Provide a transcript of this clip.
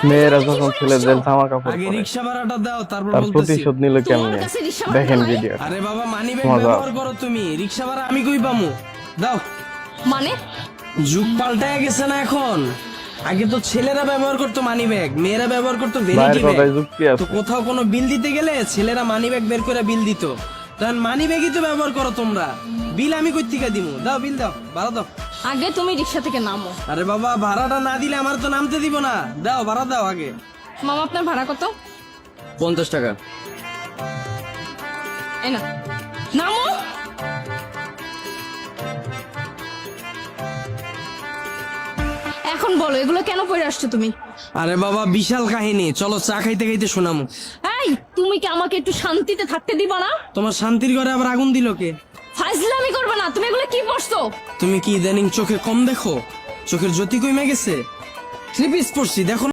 মেয়েরা যখন ছেলেদের জামা কাপড় আগে পরে রিকশা ভাড়াটা দাও, তারপর তার বলতেছি। প্রতিশোধ নিল তোমার কেমনে কাছে রিকশা ভাড়া দেখেন নাই? ভিডিও। আরে বাবা, মানি ব্যাগ মজা ব্যবহার আছে। করো তুমি, রিকশা ভাড়া আমি কই পামু? দাও। মানে যুগ পাল্টায় গেছে না এখন। আগে তো ছেলেরা ব্যবহার করতো মানি ব্যাগ, মেয়েরা ব্যবহার করতো ভাইয়ের ভ্যানিটি ব্যাগ। কথায় যুক্তি তো আছে। কোথাও কোনো বিল দিতে গেলে ছেলেরা মানি ব্যাগ বের করে বিল দিত। তখন মানি ব্যাগই তো ব্যবহার করো তোমরা। বিল আমি কই থেকে দিমু? দাও বিল দাও, ভাড়া দাও। আগে তুমি রিকশা থেকে নামো। আরে বাবা, ভাড়াটা না দিলে আমার তো নামতে দিব না। দাও ভাড়া দাও আগে। মামা আপনার ভাড়া কত? 50 টাকা। এই না, নামো। এখন বলো এগুলো কেন পরে আসছো তুমি? আরে বাবা, বিশাল কাহিনী, চলো চা খাইতে খাইতে শোনামু। এই তুমি কি আমাকে একটু শান্তিতে থাকতে দিবা না? তোমার শান্তির ঘরে আবার আগুন দিল কে? ফাইজলামি করবে না। তুমি এগুলো কি পড়ছো? তুমি কি ইদানিং চোখে কম দেখো? চোখের জ্যোতি কমে গেছে? থ্রি পিস পরছি, দেখো না?